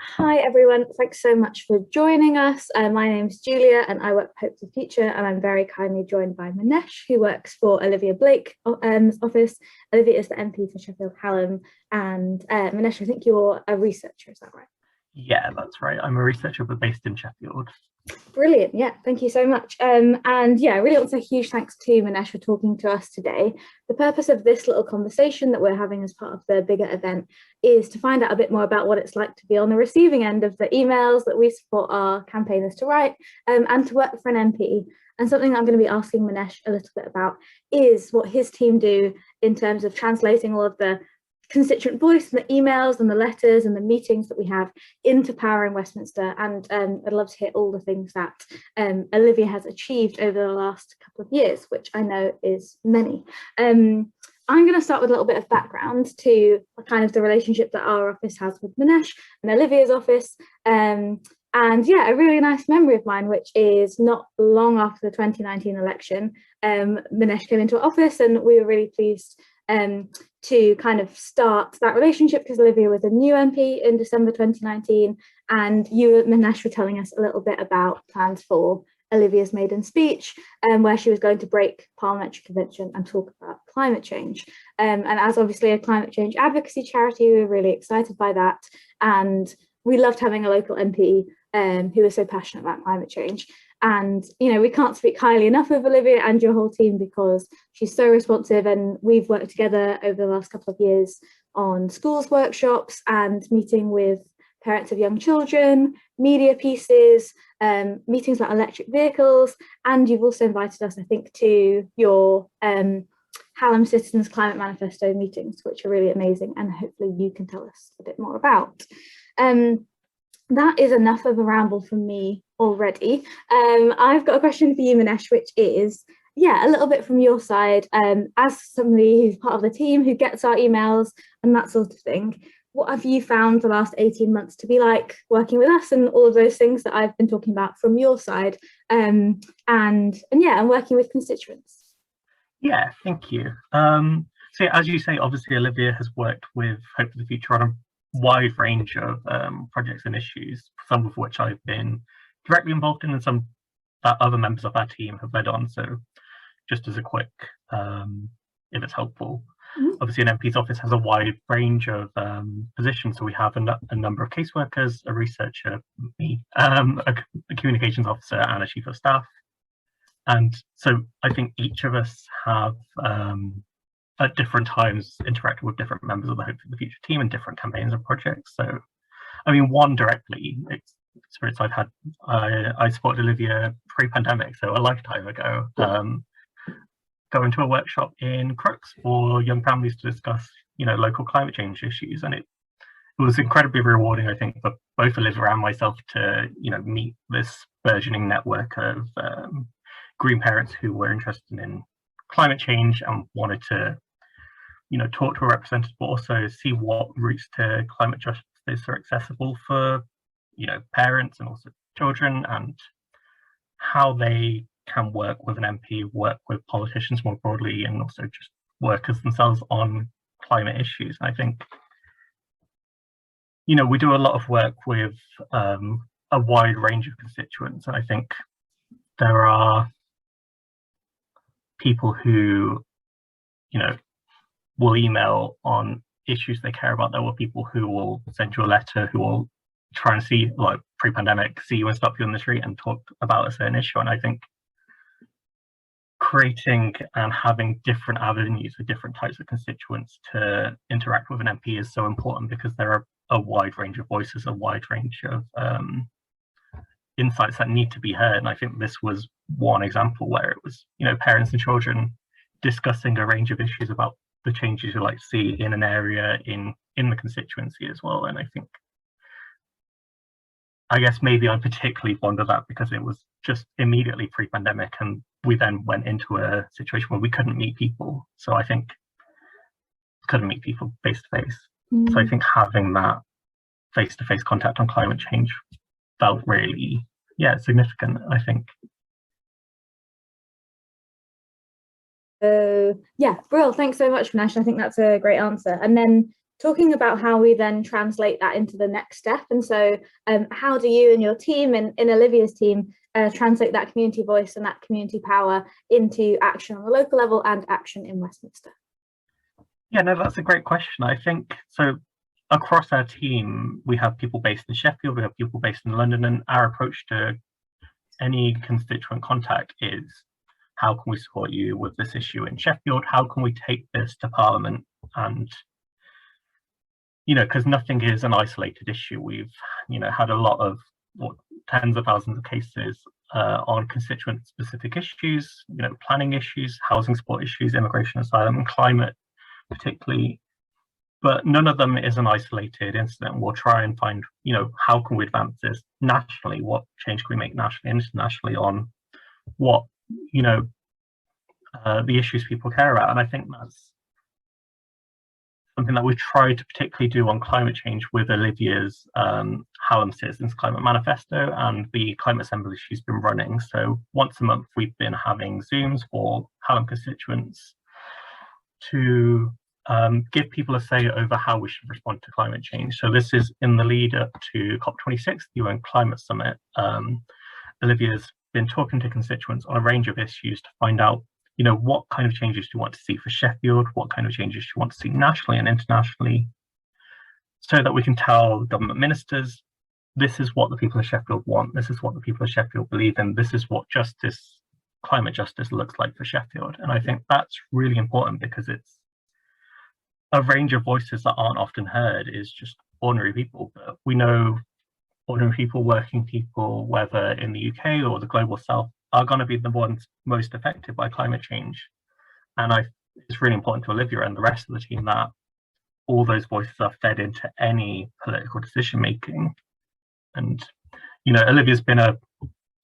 Hi everyone, thanks so much for joining us. My name's Julia and I work for Hope for the Future, and I'm very kindly joined by Minesh, who works for Olivia Blake office. Olivia is the MP for Sheffield Hallam, and Minesh, I think you're a researcher, is that right? Yeah, that's right. I'm a researcher but based in Sheffield. Brilliant, yeah, thank you so much. And yeah, I really want to say a huge thanks to Minesh for talking to us today. The purpose of this little conversation that we're having as part of the bigger event is to find out a bit more about what it's like to be on the receiving end of the emails that we support our campaigners to write, and to work for an MP. And something I'm going to be asking Minesh a little bit about is what his team do in terms of translating all of the constituent voice and the emails and the letters and the meetings that we have into power in Westminster. And I'd love to hear all the things that Olivia has achieved over the last couple of years, which I know is many. I'm going to start with a little bit of background to kind of the relationship that our office has with Minesh and Olivia's office. And yeah, a really nice memory of mine, which is not long after the 2019 election, Minesh came into our office and we were really pleased to kind of start that relationship because Olivia was a new MP in December 2019, and you, Minesh, were telling us a little bit about plans for Olivia's maiden speech, where she was going to break parliamentary convention and talk about climate change. And as obviously a climate change advocacy charity, we were really excited by that, and we loved having a local MP who was so passionate about climate change. And, you know, we can't speak highly enough of Olivia and your whole team because she's so responsive, and we've worked together over the last couple of years on schools workshops and meeting with parents of young children, media pieces, meetings about electric vehicles, and you've also invited us, I think, to your Hallam Citizens Climate Manifesto meetings, which are really amazing, and hopefully you can tell us a bit more about. That is enough of a ramble from me already. I've got a question for you, Minesh, which is, yeah, a little bit from your side, as somebody who's part of the team who gets our emails and that sort of thing. What have you found the last 18 months to be like working with us and all of those things that I've been talking about from your side, and yeah, and working with constituents? Yeah, thank you. So as you say, obviously Olivia has worked with Hope for the Future on a wide range of projects and issues, some of which I've been directly involved in and some that other members of our team have led on. So just as a quick, if it's helpful, obviously an MP's office has a wide range of positions. So we have a number of caseworkers, a researcher, me, a communications officer, and a chief of staff. And so I think each of us have at different times interacted with different members of the Hope for the Future team and different campaigns and projects. So, I mean, one directly experience I've had, I supported Olivia pre-pandemic, so a lifetime ago, going to a workshop in Crooks for young families to discuss, you know, local climate change issues. And it was incredibly rewarding, I think, for both Olivia and myself to, you know, meet this burgeoning network of green parents who were interested in climate change and wanted to, you know, talk to a representative, but also see what routes to climate justice are accessible for, you know, parents and also children, and how they can work with an MP, work with politicians more broadly, and also just workers themselves on climate issues. And I think, you know, we do a lot of work with a wide range of constituents, and I think there are people who, you know, will email on issues they care about. There were people who will send you a letter, who will try and see, like pre-pandemic, see you and stop you on the street and talk about a certain issue. And I think creating and having different avenues for different types of constituents to interact with an MP is so important, because there are a wide range of voices, a wide range of insights that need to be heard. And I think this was one example where it was, you know, parents and children discussing a range of issues about the changes you like to see in an area in the constituency as well. And I guess maybe I'm particularly fond of that because it was just immediately pre-pandemic, and we then went into a situation where we couldn't meet people. So I think couldn't meet people face to face. So I think having that face-to-face contact on climate change felt really, yeah, significant, I think. Yeah, Brill, thanks so much, Minesh. I think that's a great answer. And then talking about how we then translate that into the next step. And so how do you and your team and in Olivia's team translate that community voice and that community power into action on the local level and action in Westminster? Yeah, no, that's a great question. I think so. Across our team, we have people based in Sheffield, we have people based in London, and our approach to any constituent contact is, how can we support you with this issue in Sheffield? How can we take this to Parliament? And, you know, because nothing is an isolated issue. We've, you know, had a lot of tens of thousands of cases on constituent specific issues, you know, planning issues, housing support issues, immigration, asylum, and climate particularly. But none of them is an isolated incident. We'll try and find, you know, how can we advance this nationally? What change can we make nationally and internationally on what, you know, the issues people care about? And I think that's something that we tried to particularly do on climate change with Olivia's Hallam Citizens Climate Manifesto and the climate assemblies she's been running. So once a month, we've been having Zooms for Hallam constituents to give people a say over how we should respond to climate change. So this is in the lead up to COP26, the UN Climate Summit. Olivia's been talking to constituents on a range of issues to find out, you know, what kind of changes do you want to see for Sheffield? What kind of changes do you want to see nationally and internationally? So that we can tell government ministers, this is what the people of Sheffield want. This is what the people of Sheffield believe in. This is what justice, climate justice looks like for Sheffield. And I think that's really important because it's a range of voices that aren't often heard is just ordinary people. But we know ordinary people, working people, whether in the UK or the global south, are going to be the ones most affected by climate change. And it's really important to Olivia and the rest of the team that all those voices are fed into any political decision making. And, you know, Olivia's been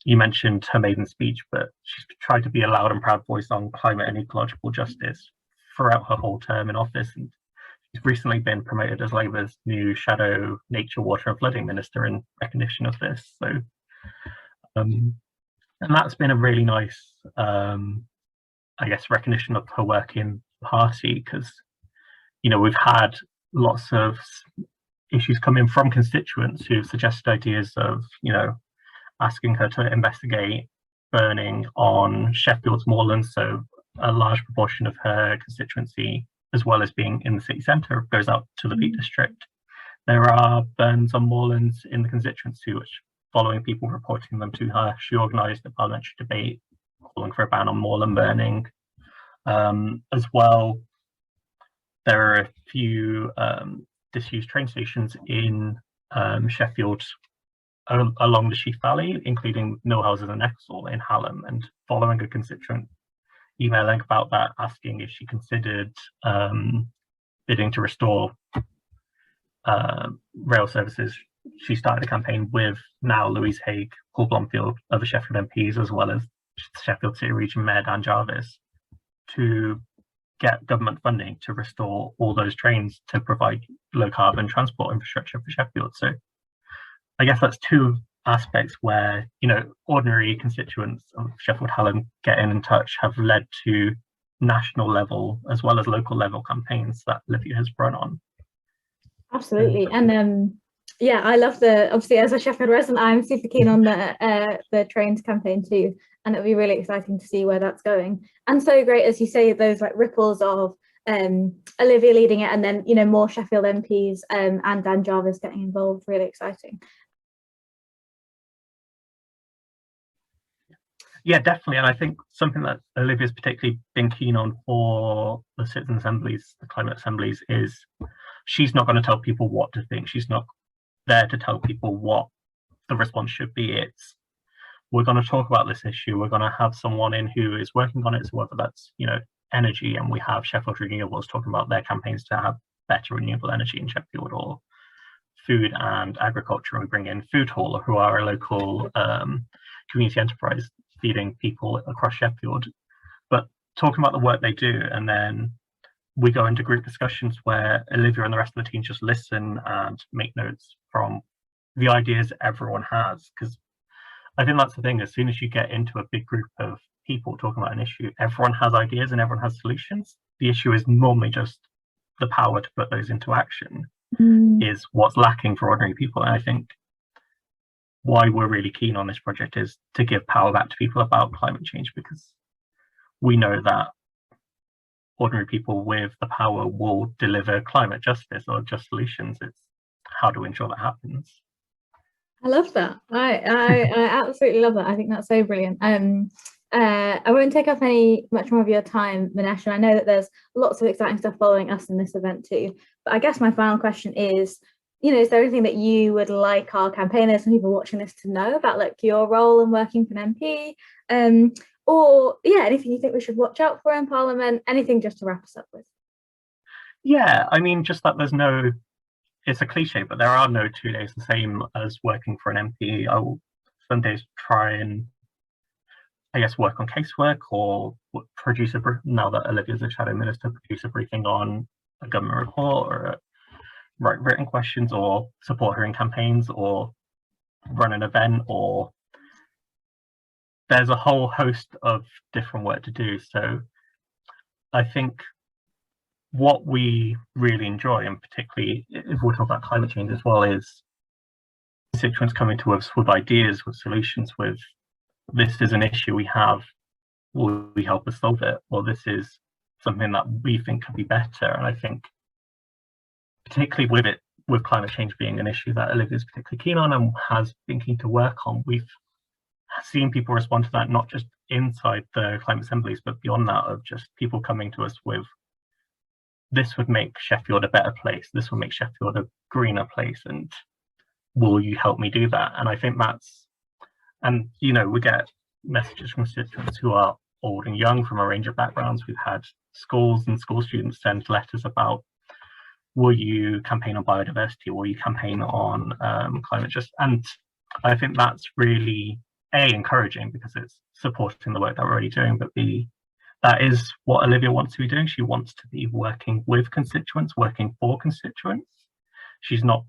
you mentioned her maiden speech, but she's tried to be a loud and proud voice on climate and ecological justice throughout her whole term in office. And she's recently been promoted as Labour's new shadow nature, water and flooding minister in recognition of this. So, and that's been a really nice, I guess, recognition of her work in the party, because, you know, we've had lots of issues coming from constituents who've suggested ideas of, you know, asking her to investigate burning on Sheffield's moorlands. So a large proportion of her constituency, as well as being in the city centre, goes out to the Peak District. There are burns on moorlands in the constituency, which, following people reporting them to her, she organised a parliamentary debate calling for a ban on moorland burning. As well, there are a few disused train stations in Sheffield along the Sheaf Valley, including Millhouses and Exall in Hallam, and following a constituent emailing about that, asking if she considered bidding to restore rail services, she started a campaign with now Louise Haigh, Paul Blomfield, other Sheffield MPs, as well as Sheffield City Region Mayor Dan Jarvis, to get government funding to restore all those trains to provide low carbon transport infrastructure for Sheffield. So I guess that's two aspects where, you know, ordinary constituents of Sheffield Hallam getting in touch have led to national level as well as local level campaigns that Olivia has run on. Absolutely. And yeah, I love obviously as a Sheffield resident, I'm super keen on the trains campaign too, and it'll be really exciting to see where that's going. And so great, as you say, those like ripples of Olivia leading it, and then, you know, more Sheffield MPs and Dan Jarvis getting involved, really exciting. Yeah, definitely. And I think something that Olivia's particularly been keen on for the citizen assemblies, the climate assemblies, is she's not going to tell people what to think. She's not there to tell people what the response should be. It's, we're going to talk about this issue. We're going to have someone in who is working on it. So whether that's, you know, energy, and we have Sheffield Renewables talking about their campaigns to have better renewable energy in Sheffield, or food and agriculture, and we bring in Food Hall, who are a local community enterprise feeding people across Sheffield, but talking about the work they do. And then we go into group discussions where Olivia and the rest of the team just listen and make notes from the ideas everyone has, because I think that's the thing. As soon as you get into a big group of people talking about an issue, everyone has ideas and everyone has solutions. The issue is normally just the power to put those into action Mm. is what's lacking for ordinary people. And I think why we're really keen on this project is to give power back to people about climate change, because we know that ordinary people with the power will deliver climate justice or just solutions. It's how do we ensure that happens? I love that. I absolutely love that. I think that's so brilliant. I won't take up much more of your time, Minesh, and I know that there's lots of exciting stuff following us in this event too. But I guess my final question is, is there anything that you would like our campaigners and people watching this to know about like your role in working for an MP? Or yeah, anything you think we should watch out for in Parliament? Anything just to wrap us up with? Yeah, I mean, just that there's no, it's a cliche, but there are no 2 days the same as working for an MP. I will some days try and, I guess, work on casework or produce now that Olivia's a shadow minister, produce a briefing on a government report or write written questions or support her in campaigns or run an event, or there's a whole host of different work to do. So I think what we really enjoy, and particularly if we're talking about climate change as well, is constituents coming to us with ideas, with solutions, with this is an issue we have, will we help us solve it? Or this is something that we think could be better. And I think particularly with climate change being an issue that Olivia is particularly keen on and has been keen to work on, we've seen people respond to that, not just inside the climate assemblies, but beyond that, of just people coming to us with, this would make Sheffield a better place, this will make Sheffield a greener place, and will you help me do that? And I think that's, and we get messages from constituents who are old and young from a range of backgrounds. We've had schools and school students send letters about, will you campaign on biodiversity, will you campaign on climate justice? And I think that's really encouraging, because it's supporting the work that we're already doing, but that is what Olivia wants to be doing. She wants to be working with constituents, working for constituents. She's not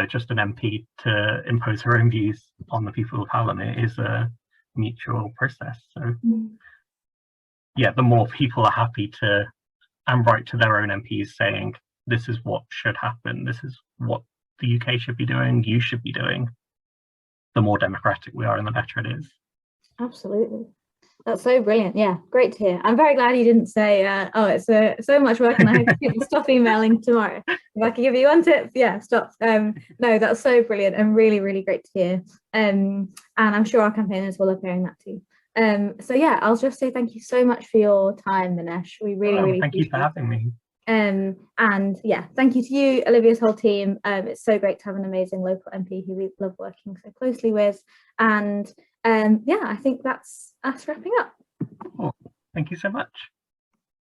just an MP to impose her own views on the people of Hallam. It is a mutual process. So yeah, the more people are happy to and write to their own MPs saying, this is what should happen, this is what the UK should be doing, you should be doing, the more democratic we are and the better it is. Absolutely. That's so brilliant. Yeah, great to hear. I'm very glad you didn't say, oh, it's so much work and I have to stop emailing tomorrow. If I could give you one tip, yeah, stop. No, that's so brilliant and really, really great to hear. And I'm sure our campaigners will love hearing that too. So yeah, I'll just say thank you so much for your time, Minesh. We really thank you for having me. And yeah, thank you to you, Olivia's whole team. It's so great to have an amazing local MP who we love working so closely with. And yeah, I think that's us wrapping up. Cool. Thank you so much.